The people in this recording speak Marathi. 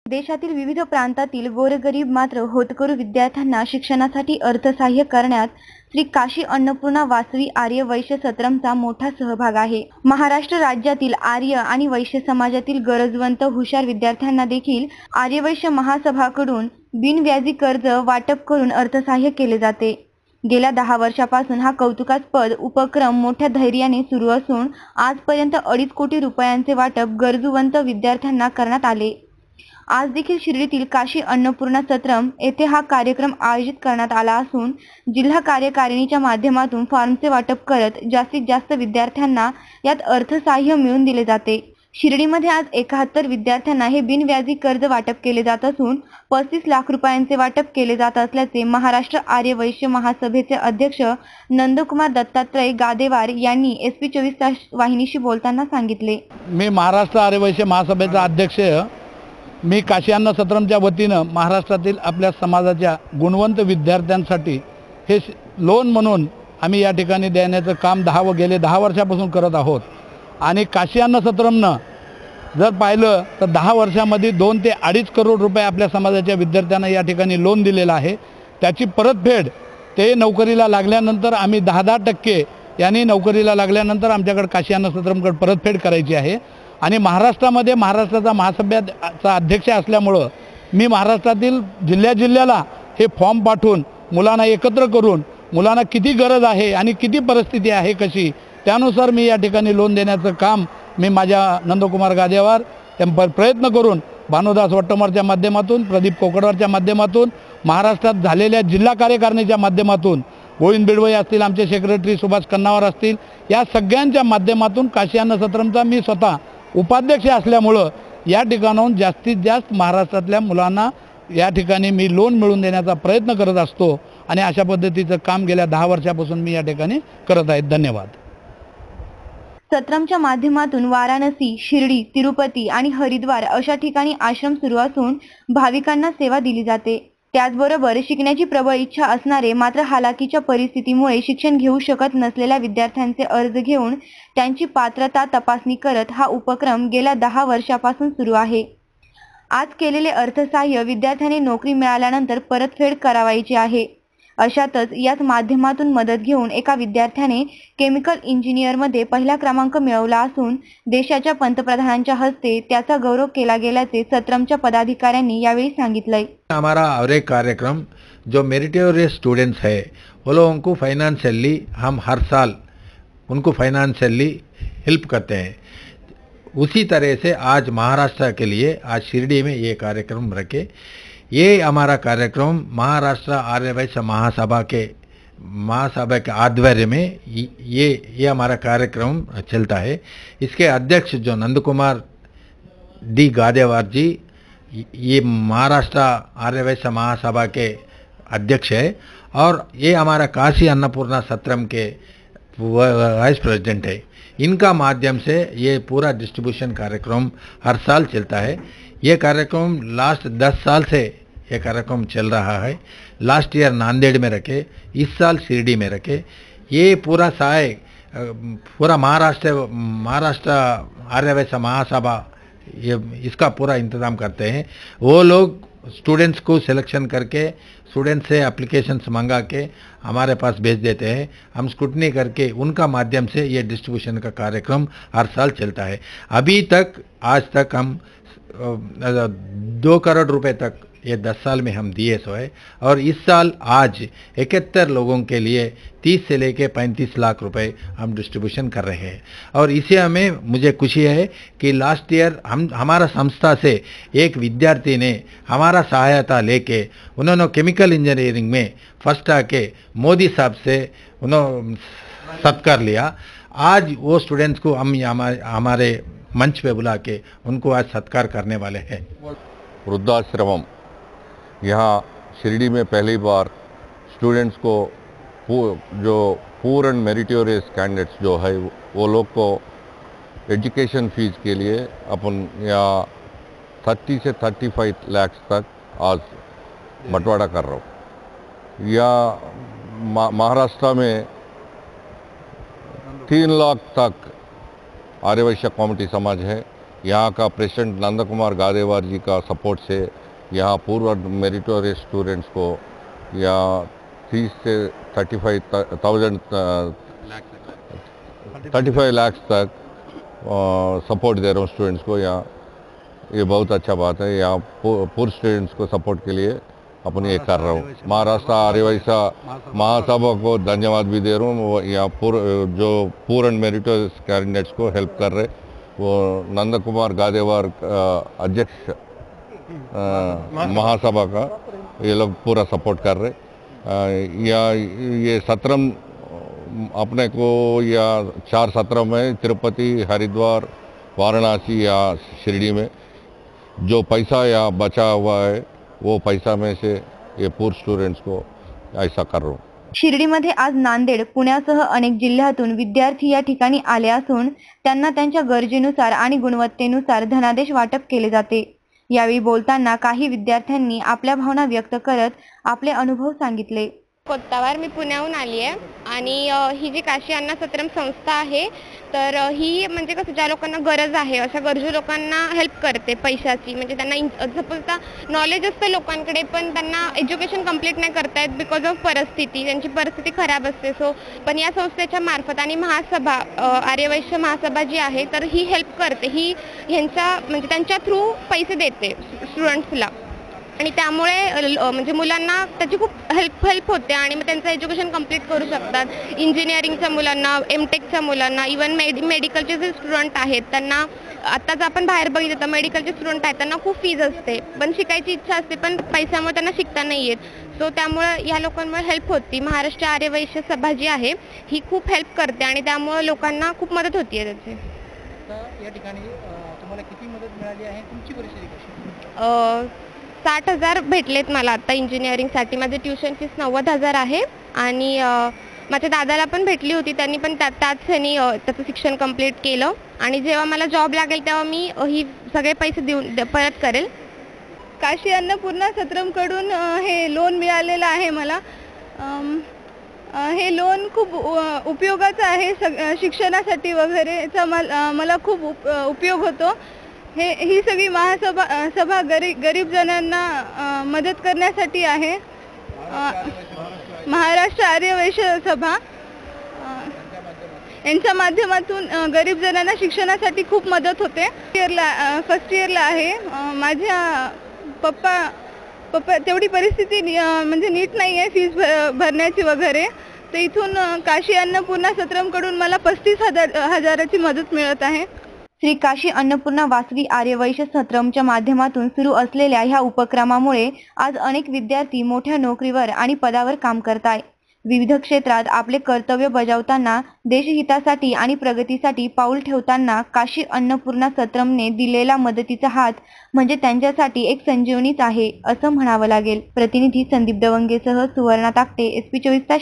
देशातील विविध प्रांतातील गोरगरीब मात्र होतकरू विद्यार्थ्यांना शिक्षणासाठी अर्थसहाय्य करण्यात श्री काशी अन्नपूर्णा वासवी आर्य वैश्य सत्रमचा मोठा सहभाग आहे। महाराष्ट्र राज्यातील आर्य आणि वैश्य समाजातील गरजवंत हुशार विद्यार्थ्यांना देखील आर्य वैश्य महासभाकडून बिनव्याजी कर्ज वाटप करून अर्थसहाय्य केले जाते। गेल्या 10 वर्षापासून हा कौतुकास्पद उपक्रम मोठ्या धैर्याने सुरू असून आजपर्यंत 2.5 कोटी रुपयांचे वाटप गरजूवंत विद्यार्थ्यांना करण्यात आले। आज देखील शिर्डीतील काशी अन्नपूर्णा सत्रम येथे हा कार्यक्रम आयोजित करण्यात आला असून जिल्हा कार्यकारिणीच्या माध्यमातून फॉर्मचे वाटप करत जास्तीत जास्त विद्यार्थ्यांना यात अर्थसहाय्य मिळवून दिले जाते। शिर्डीमध्ये आज 71 विद्यार्थ्यांना हे बिनव्याजी कर्ज वाटप केले जात असून 35 लाख रुपयांचे वाटप केले जात असल्याचे महाराष्ट्र आर्य वैश्य महासभेचे अध्यक्ष नंदकुमार दत्तात्रय गादेवार यांनी SP 24 तास वाहिनीशी बोलताना सांगितले। मी महाराष्ट्र आर्य वैश्य महासभेचा अध्यक्ष मी काशी अन्न सत्रमच्या वतीनं महाराष्ट्रातील आपल्या समाजाच्या गुणवंत विद्यार्थ्यांसाठी हे लोन म्हणून आम्ही या ठिकाणी देण्याचं काम गेले 10 वर्षापासून करत आहोत। आणि काशी अन्न सत्रमनं जर पाहिलं तर 10 वर्षामध्ये 2 ते 2.5 करोड रुपये आपल्या समाजाच्या विद्यार्थ्यांना या ठिकाणी लोन दिलेलं आहे। त्याची परतफेड ते नोकरीला लागल्यानंतर आम्ही 10% यांनी नोकरीला लागल्यानंतर आमच्याकडे काशी अन्न सत्रमकडे परतफेड करायची आहे। आणि महाराष्ट्रामध्ये महाराष्ट्राचा महासभेचा अध्यक्ष असल्यामुळं मी महाराष्ट्रातील जिल्ह्याला हे फॉर्म पाठवून मुलांना एकत्र करून मुलांना किती गरज आहे आणि किती परिस्थिती आहे कशी त्यानुसार मी या ठिकाणी लोन देण्याचं काम मी माझ्या नंदकुमार गादेवार प्रयत्न करून भानुदास वट्टमरच्या माध्यमातून प्रदीप कोकडवारच्या माध्यमातून महाराष्ट्रात झालेल्या जिल्हा कार्यकारिणीच्या माध्यमातून गोविंद बिडवई असतील आमचे सेक्रेटरी सुभाष कन्नावर असतील या सगळ्यांच्या माध्यमातून काशी अन्न सत्रमचा मी स्वतः उपाध्यक्ष असल्यामुळं या ठिकाणाहून जास्तीत जास्त महाराष्ट्रातल्या मुलांना या ठिकाणी मी लोन मिळवून देण्याचा प्रयत्न करत असतो आणि अशा पद्धतीचं काम गेल्या 10 वर्षापासून मी या ठिकाणी करत आहे। धन्यवाद। सत्रमच्या माध्यमातून वाराणसी, शिर्डी, तिरुपती आणि हरिद्वार अशा ठिकाणी आश्रम सुरू असून भाविकांना सेवा दिली जाते। त्याचबरोबर शिकण्याची प्रबळ इच्छा असणारे मात्र हालाकीच्या परिस्थितीमुळे शिक्षण घेऊ शकत नसलेल्या विद्यार्थ्यांचे अर्ज घेऊन त्यांची पात्रता तपासणी करत हा उपक्रम गेल्या 10 वर्षापासून सुरू आहे। आज केलेले अर्थसहाय्य विद्यार्थ्यांनी नोकरी मिळाल्यानंतर परतफेड करावायची आहे। अशातच याच माध्यमातून मदत घेऊन एका विद्यार्थ्याने केमिकल इंजिनिअरमध्ये पहिला क्रमांक मिळवला असून देशाच्या पंतप्रधानांच्या हस्ते त्याचा गौरव केला गेल्याचे सत्रमच्या पदाधिकाऱ्यांनी यावेळी सांगितले। हमारा और एक कार्यक्रम जो मेरिटोरियस स्टूडेंट्स है वो लोगों को फाइनेंशियली हम हर साल उनको फाइनेंशियली हेल्प करते हैं। उसी तरह से आज महाराष्ट्र के लिए आज शिरडी में ये कार्यक्रम रखे। ये हमारा कार्यक्रम महाराष्ट्र आर्य वैश्य महासभा के आध्वर्य में ये हमारा कार्यक्रम चलता है। इसके अध्यक्ष जो नंदकुमार डी गादेवार जी ये महाराष्ट्र आर्य वैश्य महासभा के अध्यक्ष है और ये हमारा काशी अन्नपूर्णा सत्रम के वाइस प्रेसिडेंट है। इनका माध्यम से ये पूरा डिस्ट्रीब्यूशन कार्यक्रम हर साल चलता है। ये कार्यक्रम लास्ट 10 साल से ये कार्यक्रम चल रहा है। लास्ट ईयर नांदेड़ में रखे, इस साल शिरडी में रखे। ये पूरा पूरा महाराष्ट्र आर्य वैश्य महासभा ये इसका पूरा इंतज़ाम करते हैं। वो लोग स्टूडेंट्स को सिलेक्शन करके स्टूडेंट से एप्लीकेशंस मंगा के हमारे पास भेज देते हैं। हम स्क्रूटनी करके उनका माध्यम से ये डिस्ट्रीब्यूशन का कार्यक्रम हर साल चलता है। अभी तक आज तक हम 2 करोड़ रुपए तक ये 10 साल में हम दिए सो है और इस साल आज 71 लोगों के लिए 30 से लेके 35 लाख रुपए हम डिस्ट्रीब्यूशन कर रहे हैं। और इसे हमें मुझे खुशी है कि लास्ट ईयर हमारा संस्था से एक विद्यार्थी ने हमारा सहायता लेके उन्होंने केमिकल इंजीनियरिंग में फर्स्ट आके मोदी साहब से उन्होंने सत्कार लिया। आज वो स्टूडेंट्स को हम हमारे मंच पे बुला के उनको आज सत्कार करने वाले हैं। वृद्धाश्रम यहाँ शिरडी में पहली बार स्टूडेंट्स को जो पुअर एंड मेरिटोरियस कैंडिडेट्स जो है वो लोग को एजुकेशन फीस के लिए अपन यहाँ 30 से 35 लाख तक आज बंटवारा कर रहा हूँ। या महाराष्ट्र में 3 लाख तक आर्य वैश्य कम्युनिटी समाज है यहाँ का प्रेसिडेंट नंद कुमार गादेवार जी का सपोर्ट से यहाँ पूर्व मेरिटोरियस स्टूडेंट्स को यहाँ 30 से 35 लाख तक सपोर्ट दे रहा हूँ स्टूडेंट्स को। यहाँ ये बहुत अच्छा बात है। यहाँ पूर्व स्टूडेंट्स को सपोर्ट के लिए अपनी एक कर रहा हूँ। महाराष्ट्र आर्य वैश्य महासभा को धन्यवाद भी दे रहा हूँ। यहाँ जो पूर्ण मेरिटोरियस कैंडिडेट्स को हेल्प कर रहे, वो नंद कुमार गादेवार अध्यक्ष महासभा का ये लोग पूरा सपोर्ट कर रहे। या ये सत्रम अपने को या 4 सत्र में तिरुपति, हरिद्वार, वाराणसी या शिरडी में जो पैसा या बचा हुआ है वो पैसा में से ये पूर्व स्टूडेंट्स को ऐसा कर रहा हूँ। शिर्डीमध्ये आज नांदेड, पुण्यासह अनेक जिल्ह्यातून विद्यार्थी या ठिकाणी आले असून त्यांना त्यांच्या गरजेनुसार आणि गुणवत्तेनुसार धनादेश वाटप केले जाते। यावेळी बोलताना काही विद्यार्थ्यांनी आपल्या भावना व्यक्त करत आपले अनुभव सांगितले। कोत्तावार मी पुण्याहून आली आहे आणि ही जी काशी अन्न सत्रम संस्था आहे तर ही म्हणजे कसं ज्या लोकांना गरज आहे अशा गरजू लोकांना हेल्प करते पैशाची। म्हणजे त्यांना सपोज नॉलेज असतं लोकांकडे पण त्यांना एज्युकेशन कंप्लीट नाही करता येत बिकॉज ऑफ परिस्थिती, त्यांची परिस्थिती खराब असते। सो पण या संस्थेच्या मार्फत आणि महासभा आर्यवैश्य महासभा जी आहे तर ही हेल्प करते। ही ह्यांच्या म्हणजे त्यांच्या थ्रू पैसे देते स्टुडंट्सला आणि त्यामुळे म्हणजे मुलांना त्याची खूप हेल्प होते आणि मग त्यांचं एज्युकेशन कंप्लीट करू शकतात। इंजिनिअरिंगच्या मुलांना, एमटेकच्या मुलांना, इवन मेडिकलचे जे स्टुडंट आहेत त्यांना आत्ताच आपण बाहेर बघितलं तर मेडिकलचे स्टुडंट आहेत त्यांना खूप फीज असते पण शिकायची इच्छा असते पण पैशामुळे त्यांना शिकता नाही येत। सो त्यामुळे ह्या लोकांमुळे हेल्प होती। महाराष्ट्र आर्यवैश्य सभा जी आहे ही खूप हेल्प करते आणि त्यामुळे लोकांना खूप मदत होती आहे त्याची। या ठिकाणी तुम्हाला किती मदत मिळाली आहे? तुमची परिस्थिती कशी? 60,000 भेटलेत मला आता इंजिनिअरिंगसाठी। माझी ट्युशन फीस 90,000 आहे आणि माझ्या दादाला पण भेटली होती, त्यांनी पण त्याच ह्यानी त्याचं शिक्षण कंप्लीट केलं आणि जेव्हा मला जॉब लागेल तेव्हा मी ही सगळे पैसे देऊन परत करेल। काशी अन्नपूर्णा सत्रमकडून हे लोन मिळालेलं आहे मला। हे लोन खूप उपयोगाचं आहे शिक्षणासाठी वगैरेचा मला खूप उपयोग होतो। ही सगळी महासभा गरीब जणांना मदत करण्यासाठी आहे। महाराष्ट्र आर्यवैश्य सभा यांच्या माध्यमातून गरीब जणांना शिक्षणासाठी खूप मदत होते। फर्स्ट इयरला आहे। माझ्या पप्पा तेवढी परिस्थिती म्हणजे नीट नाही आहे फीस भरण्याची वगैरे, तर इथून काशी अन्नपूर्णा सत्रमकडून मला 35,000ची मदत मिळत आहे। श्री काशी अन्नपूर्णा वासवी आर्यवैश्य सत्रमच्या माध्यमातून सुरू असलेल्या ह्या उपक्रमामुळे आज अनेक विद्यार्थी मोठ्या नोकरीवर आणि पदावर काम करताय। विविध क्षेत्रात आपले कर्तव्य बजावताना देशहितासाठी आणि प्रगतीसाठी पाऊल ठेवताना काशी अन्नपूर्णा सत्रमने दिलेला मदतीचा हात म्हणजे त्यांच्यासाठी एक संजीवनीच आहे असं म्हणावं लागेल। प्रतिनिधी संदीप दवंगेसह सुवर्णा ताकटे, SP 24 तास।